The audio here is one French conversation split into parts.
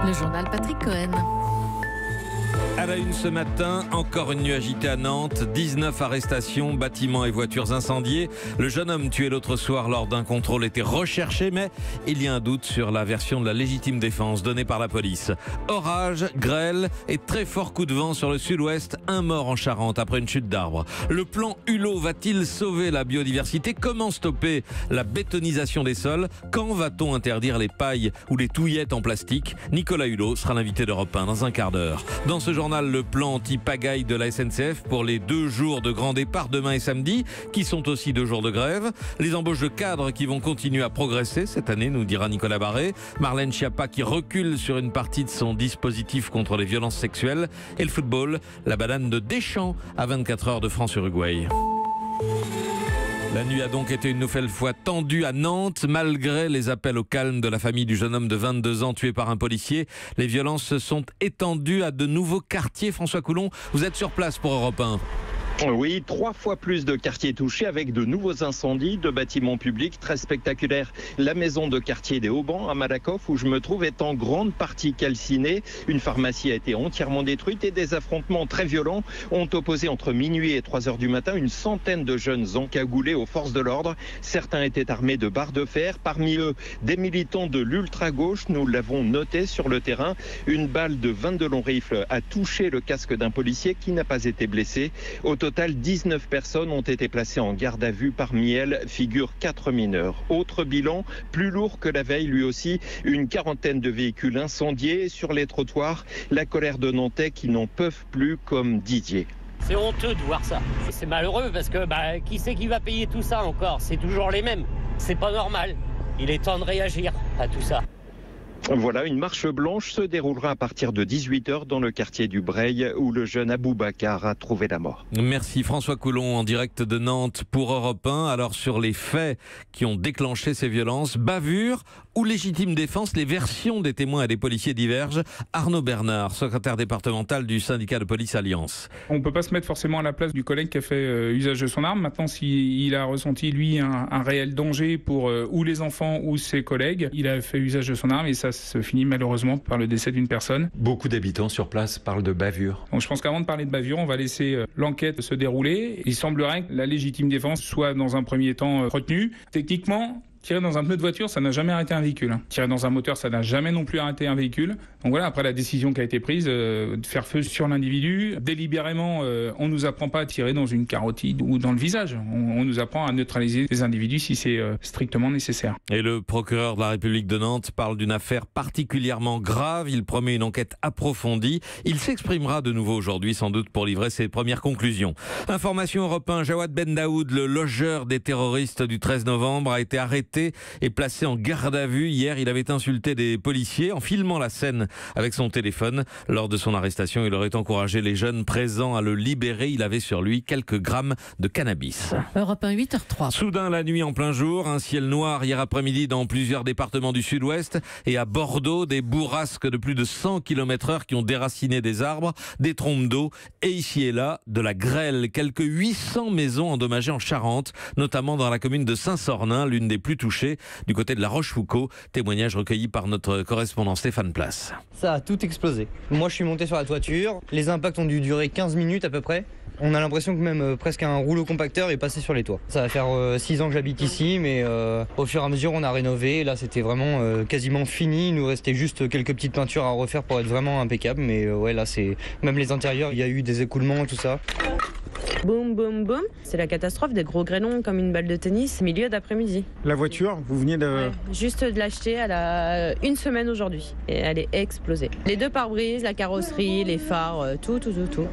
Le journal Patrick Cohen. À la une ce matin, encore une nuit agitée à Nantes, 19 arrestations, bâtiments et voitures incendiés. Le jeune homme tué l'autre soir lors d'un contrôle était recherché, mais il y a un doute sur la version de la légitime défense donnée par la police. Orage, grêle et très fort coup de vent sur le sud-ouest, un mort en Charente après une chute d'arbre. Le plan Hulot va-t-il sauver la biodiversité? Comment stopper la bétonisation des sols? Quand va-t-on interdire les pailles ou les touillettes en plastique? Nicolas Hulot sera l'invité d'Europe 1 dans un quart d'heure. Dans ce journal, le plan anti-pagaille de la SNCF pour les 2 jours de grand départ demain et samedi, qui sont aussi 2 jours de grève. Les embauches de cadres qui vont continuer à progresser cette année, nous dira Nicolas Barré. Marlène Schiappa qui recule sur une partie de son dispositif contre les violences sexuelles. Et le football, la banane de Deschamps à 24 heures de France-Uruguay. La nuit a donc été une nouvelle fois tendue à Nantes. Malgré les appels au calme de la famille du jeune homme de 22 ans tué par un policier, les violences se sont étendues à de nouveaux quartiers. François Coulon, vous êtes sur place pour Europe 1. Oui, 3 fois plus de quartiers touchés avec de nouveaux incendies de bâtiments publics très spectaculaires. La maison de quartier des Haubans à Malakoff, où je me trouve, est en grande partie calcinée. Une pharmacie a été entièrement détruite et des affrontements très violents ont opposé entre minuit et 3 heures du matin une centaine de jeunes encagoulés aux forces de l'ordre. Certains étaient armés de barres de fer, parmi eux des militants de l'ultra-gauche. Nous l'avons noté sur le terrain. Une balle de 22 longs rifles a touché le casque d'un policier qui n'a pas été blessé. Au total, 19 personnes ont été placées en garde à vue. Parmi elles figurent 4 mineurs. Autre bilan, plus lourd que la veille, lui aussi, une quarantaine de véhicules incendiés sur les trottoirs. La colère de Nantais qui n'en peuvent plus, comme Didier. C'est honteux de voir ça. C'est malheureux parce que qui c'est qui va payer tout ça encore? C'est toujours les mêmes. C'est pas normal. Il est temps de réagir à tout ça. Voilà, une marche blanche se déroulera à partir de 18h dans le quartier du Breil où le jeune Aboubacar a trouvé la mort. Merci François Coulon en direct de Nantes pour Europe 1. Alors sur les faits qui ont déclenché ces violences, bavure ou légitime défense, les versions des témoins et des policiers divergent. Arnaud Bernard, secrétaire départemental du syndicat de police Alliance. On ne peut pas se mettre forcément à la place du collègue qui a fait usage de son arme. Maintenant, s'il a ressenti, lui, un réel danger pour ou les enfants ou ses collègues, il a fait usage de son arme et ça se finit malheureusement par le décès d'une personne. Beaucoup d'habitants sur place parlent de bavure. Donc je pense qu'avant de parler de bavure, on va laisser l'enquête se dérouler. Il semblerait que la légitime défense soit dans un premier temps retenue. Techniquement, tirer dans un pneu de voiture, ça n'a jamais arrêté un véhicule. Tirer dans un moteur, ça n'a jamais non plus arrêté un véhicule. Donc voilà, après la décision qui a été prise de faire feu sur l'individu, délibérément, on ne nous apprend pas à tirer dans une carotide ou dans le visage. On nous apprend à neutraliser les individus si c'est strictement nécessaire. Et le procureur de la République de Nantes parle d'une affaire particulièrement grave. Il promet une enquête approfondie. Il s'exprimera de nouveau aujourd'hui, sans doute pour livrer ses premières conclusions. Information Europe 1, Jawad Ben Daoud, le logeur des terroristes du 13 novembre, a été arrêté et placé en garde à vue. Hier, il avait insulté des policiers en filmant la scène avec son téléphone. Lors de son arrestation, il aurait encouragé les jeunes présents à le libérer. Il avait sur lui quelques grammes de cannabis. Europe 1, 8h03. Soudain, la nuit en plein jour, un ciel noir hier après-midi dans plusieurs départements du sud-ouest et à Bordeaux, des bourrasques de plus de 100 km/h qui ont déraciné des arbres, des trompes d'eau et ici et là, de la grêle. Quelques 800 maisons endommagées en Charente, notamment dans la commune de Saint-Sornin, l'une des plus touchées, du côté de la Rochefoucauld. Témoignage recueilli par notre correspondant Stéphane Place. Ça a tout explosé. Moi, je suis monté sur la toiture. Les impacts ont dû durer 15 minutes à peu près. On a l'impression que même presque un rouleau compacteur est passé sur les toits. Ça va faire 6 ans que j'habite ici, mais au fur et à mesure, on a rénové. Là, c'était vraiment quasiment fini. Il nous restait juste quelques petites peintures à refaire pour être vraiment impeccable. Mais ouais, là, c'est même les intérieurs, il y a eu des écoulements, tout ça. Boum, boum, boum. C'est la catastrophe, des gros grêlons comme une balle de tennis, milieu d'après-midi. La voiture, vous veniez de... Ouais, juste de l'acheter, elle a 1 semaine aujourd'hui et elle est explosée. Les 2 pare-brises, la carrosserie, les phares, tout.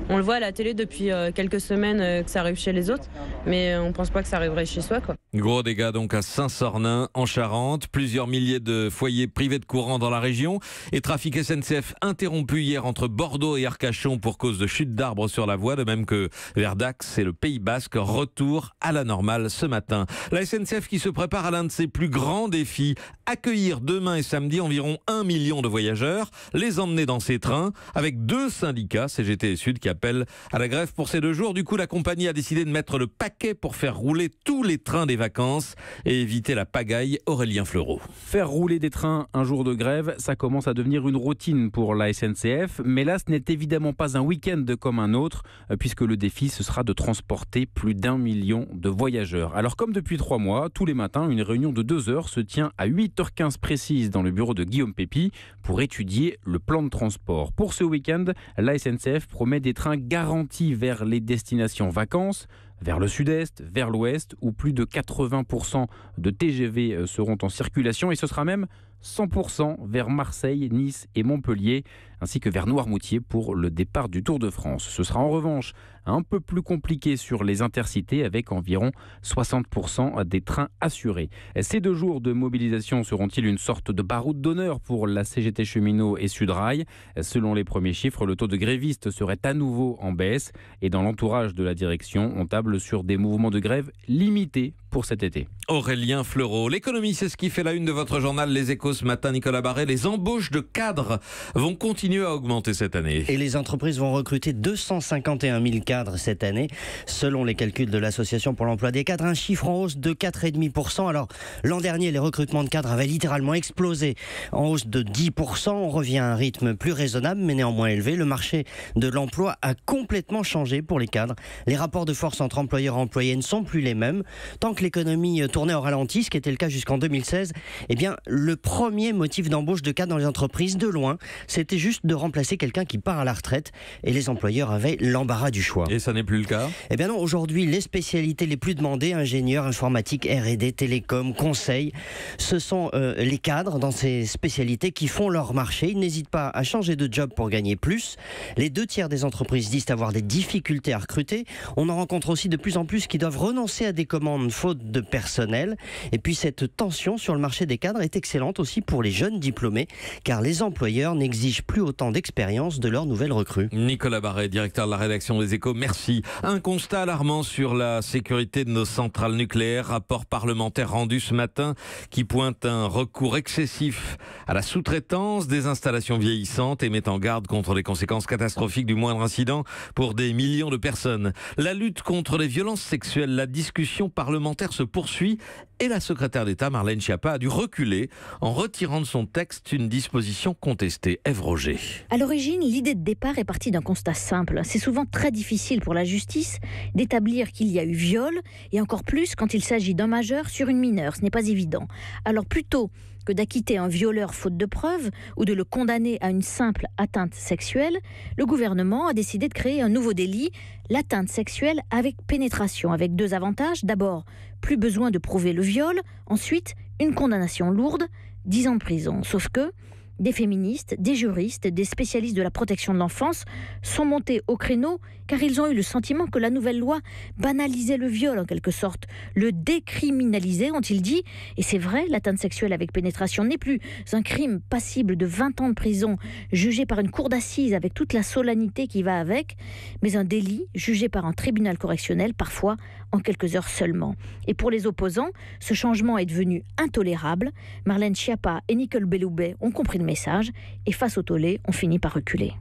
On le voit à la télé depuis quelques semaines que ça arrive chez les autres, mais on pense pas que ça arriverait chez soi, quoi. Gros dégâts donc à Saint-Sornin, en Charente. Plusieurs milliers de foyers privés de courant dans la région. Et trafic SNCF interrompu hier entre Bordeaux et Arcachon pour cause de chute d'arbres sur la voie, de même que vers Pierre Dax et le Pays Basque. Retour à la normale ce matin. La SNCF qui se prépare à l'un de ses plus grands défis, accueillir demain et samedi environ 1 million de voyageurs, les emmener dans ses trains, avec 2 syndicats, CGT et Sud, qui appellent à la grève pour ces 2 jours. Du coup, la compagnie a décidé de mettre le paquet pour faire rouler tous les trains des vacances et éviter la pagaille. Aurélien Fleureau. Faire rouler des trains un jour de grève, ça commence à devenir une routine pour la SNCF, mais là ce n'est évidemment pas un week-end comme un autre, puisque le défi ce sera de transporter plus d'1 million de voyageurs. Alors comme depuis 3 mois, tous les matins, une réunion de 2 heures se tient à 8h15 précise dans le bureau de Guillaume Pépi pour étudier le plan de transport. Pour ce week-end, la SNCF promet des trains garantis vers les destinations vacances, vers le sud-est, vers l'ouest, où plus de 80% de TGV seront en circulation, et ce sera même 100% vers Marseille, Nice et Montpellier, ainsi que vers Noirmoutier pour le départ du Tour de France. Ce sera en revanche un peu plus compliqué sur les intercités, avec environ 60% des trains assurés. Ces 2 jours de mobilisation seront-ils une sorte de baroud d'honneur pour la CGT Cheminot et Sudrail ? Selon les premiers chiffres, le taux de grévistes serait à nouveau en baisse, et dans l'entourage de la direction, on table sur des mouvements de grève limités pour cet été. Aurélien Fleureau. L'économie, c'est ce qui fait la une de votre journal Les Échos ce matin, Nicolas Barret. Les embauches de cadres vont continuer à augmenter cette année. Et les entreprises vont recruter 251 000 cadres cette année. Selon les calculs de l'Association pour l'emploi des cadres, un chiffre en hausse de 4,5%. Alors, l'an dernier, les recrutements de cadres avaient littéralement explosé. En hausse de 10%, on revient à un rythme plus raisonnable, mais néanmoins élevé. Le marché de l'emploi a complètement changé pour les cadres. Les rapports de force entre employeurs et employés ne sont plus les mêmes. Tant que l'économie tournait au ralenti, ce qui était le cas jusqu'en 2016, eh bien, le premier motif d'embauche de cadres dans les entreprises, de loin, c'était juste de remplacer quelqu'un qui part à la retraite, et les employeurs avaient l'embarras du choix. Et ça n'est plus le cas ? Eh bien non, aujourd'hui, les spécialités les plus demandées, ingénieurs, informatique, R&D, télécom, conseil, ce sont les cadres dans ces spécialités qui font leur marché. Ils n'hésitent pas à changer de job pour gagner plus. Les 2/3 des entreprises disent avoir des difficultés à recruter. On en rencontre aussi de plus en plus qui doivent renoncer à des commandes faute de personnel. Et puis cette tension sur le marché des cadres est excellente aussi pour les jeunes diplômés, car les employeurs n'exigent plus autant d'expérience de leurs nouvelles recrues. Nicolas Barret, directeur de la rédaction des Échos, merci. Un constat alarmant sur la sécurité de nos centrales nucléaires. Rapport parlementaire rendu ce matin qui pointe un recours excessif à la sous-traitance des installations vieillissantes et met en garde contre les conséquences catastrophiques du moindre incident pour des millions de personnes. La lutte contre les violences sexuelles, la discussion parlementaire se poursuit et la secrétaire d'État Marlène Schiappa a dû reculer en retirant de son texte une disposition contestée. Ève Roger. À l'origine, l'idée de départ est partie d'un constat simple. C'est souvent très difficile pour la justice d'établir qu'il y a eu viol, et encore plus quand il s'agit d'un majeur sur une mineure. Ce n'est pas évident. Alors plutôt que d'acquitter un violeur faute de preuves ou de le condamner à une simple atteinte sexuelle, le gouvernement a décidé de créer un nouveau délit, l'atteinte sexuelle avec pénétration, avec 2 avantages. D'abord, plus besoin de prouver le viol. Ensuite, une condamnation lourde, 10 ans de prison. Sauf que des féministes, des juristes, des spécialistes de la protection de l'enfance sont montés au créneau car ils ont eu le sentiment que la nouvelle loi banalisait le viol en quelque sorte, le décriminalisait, ont-ils dit. Et c'est vrai, l'atteinte sexuelle avec pénétration n'est plus un crime passible de 20 ans de prison, jugé par une cour d'assises avec toute la solennité qui va avec, mais un délit jugé par un tribunal correctionnel, parfois en quelques heures seulement. Et pour les opposants, ce changement est devenu intolérable. Marlène Schiappa et Nicole Belloubet ont compris le message, et face au tollé, on finit par reculer.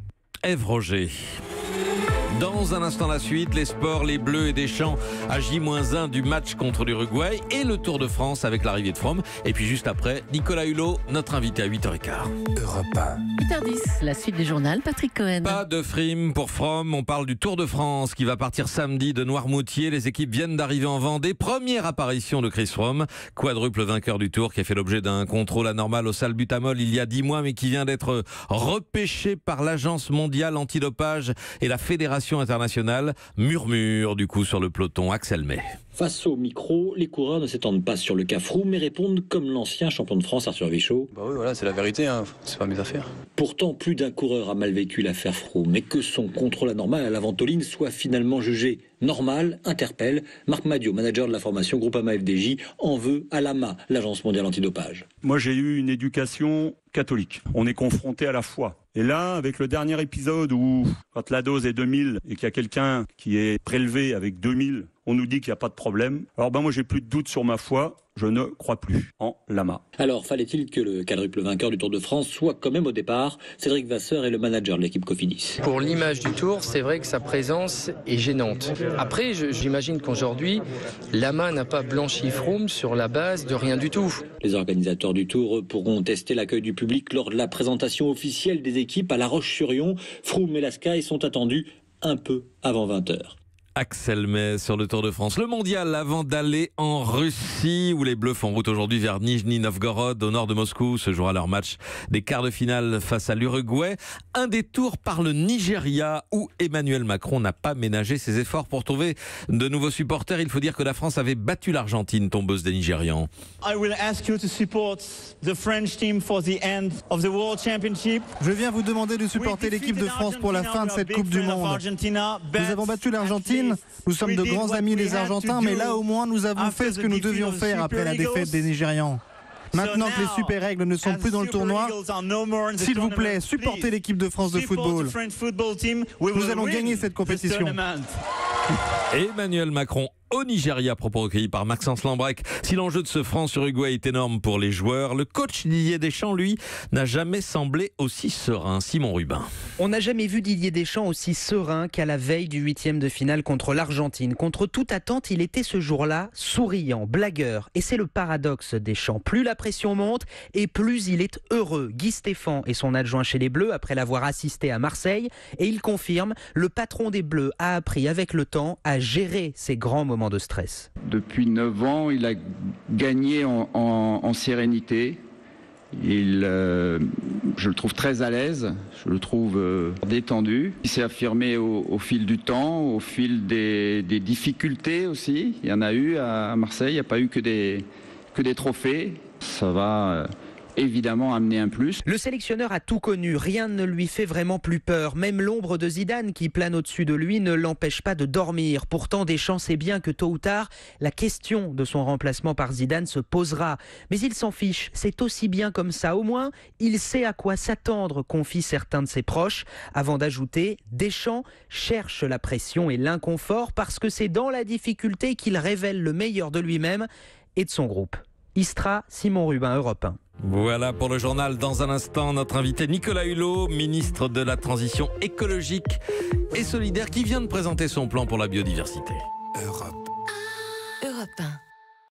Ève Roger. Dans un instant la suite, les sports, les Bleus et Deschamps à J-1 du match contre l'Uruguay et le Tour de France avec l'arrivée de Froome. Et puis juste après, Nicolas Hulot, notre invité à 8h15. Europe 1. 8h10, la suite du journal, Patrick Cohen. Pas de frime pour Froome, on parle du Tour de France qui va partir samedi de Noirmoutier. Les équipes viennent d'arriver en Vendée. Première apparition de Chris Froome, quadruple vainqueur du Tour qui a fait l'objet d'un contrôle anormal au salbutamol il y a 10 mois mais qui vient d'être repêché par l'Agence mondiale antidopage et la Fédération internationale. Murmure du coup sur le peloton. Axel May. Face au micro, les coureurs ne s'étendent pas sur le cas Froome mais répondent comme l'ancien champion de France Arthur Vichot. Bah oui, voilà, c'est la vérité, hein. C'est pas mes affaires. Pourtant, plus d'un coureur a mal vécu l'affaire Froome, mais que son contrôle anormal à la ventoline soit finalement jugé normal interpelle. Marc Madiot, manager de la formation Groupama FDJ, en veut à l'AMA, l'Agence mondiale antidopage. Moi, j'ai eu une éducation catholique. On est confronté à la foi. Et là, avec le dernier épisode où, quand la dose est 2000 et qu'il y a quelqu'un qui est prélevé avec 2000, on nous dit qu'il n'y a pas de problème. Alors moi, j'ai plus de doute sur ma foi. Je ne crois plus en Lama. Alors, fallait-il que le quadruple vainqueur du Tour de France soit quand même au départ? Cédric Vasseur est le manager de l'équipe Cofidis. Pour l'image du Tour, c'est vrai que sa présence est gênante. Après, j'imagine qu'aujourd'hui, Lama n'a pas blanchi Froome sur la base de rien du tout. Les organisateurs du Tour pourront tester l'accueil du public lors de la présentation officielle des équipes à La Roche-sur-Yon. Froome et Lascais sont attendus un peu avant 20h. Axel May sur le Tour de France. Le mondial avant d'aller en Russie où les Bleus font route aujourd'hui vers Nijni Novgorod au nord de Moscou. Se jouera leur match des quarts de finale face à l'Uruguay. Un détour par le Nigeria où Emmanuel Macron n'a pas ménagé ses efforts pour trouver de nouveaux supporters. Il faut dire que la France avait battu l'Argentine, tombeuse des Nigérians. Je viens vous demander de supporter l'équipe de France pour la fin de cette Coupe du Monde. Nous avons battu l'Argentine. Nous sommes de grands amis les Argentins, mais là au moins nous avons fait ce que nous devions faire après la défaite des Nigérians. Maintenant que les super règles ne sont plus dans le tournoi, s'il vous plaît, supportez l'équipe de France de football. Nous allons gagner cette compétition. Emmanuel Macron au Nigeria, propos recueillis par Maxence Lambrec. Si l'enjeu de ce France-Uruguay est énorme pour les joueurs, le coach Didier Deschamps, lui, n'a jamais semblé aussi serein. Simon Rubin. On n'a jamais vu Didier Deschamps aussi serein qu'à la veille du 8e de finale contre l'Argentine. Contre toute attente, il était ce jour-là souriant, blagueur. Et c'est le paradoxe Deschamps. Plus la pression monte et plus il est heureux. Guy Stéphane est son adjoint chez les Bleus après l'avoir assisté à Marseille. Et il confirme, le patron des Bleus a appris avec le temps à gérer ces grands moments de stress. Depuis 9 ans, il a gagné en sérénité. Je le trouve très à l'aise, je le trouve détendu. Il s'est affirmé au fil du temps, au fil des difficultés aussi. Il y en a eu à Marseille, il n'y a pas eu que des trophées. Ça va évidemment amener un plus. Le sélectionneur a tout connu, rien ne lui fait vraiment plus peur. Même l'ombre de Zidane qui plane au-dessus de lui ne l'empêche pas de dormir. Pourtant, Deschamps sait bien que tôt ou tard, la question de son remplacement par Zidane se posera. Mais il s'en fiche, c'est aussi bien comme ça. Au moins, il sait à quoi s'attendre, confient certains de ses proches. Avant d'ajouter, Deschamps cherche la pression et l'inconfort parce que c'est dans la difficulté qu'il révèle le meilleur de lui-même et de son groupe. Istra, Simon Rubin, Europe 1. Voilà pour le journal. Dans un instant, notre invité Nicolas Hulot, ministre de la Transition écologique et solidaire, qui vient de présenter son plan pour la biodiversité.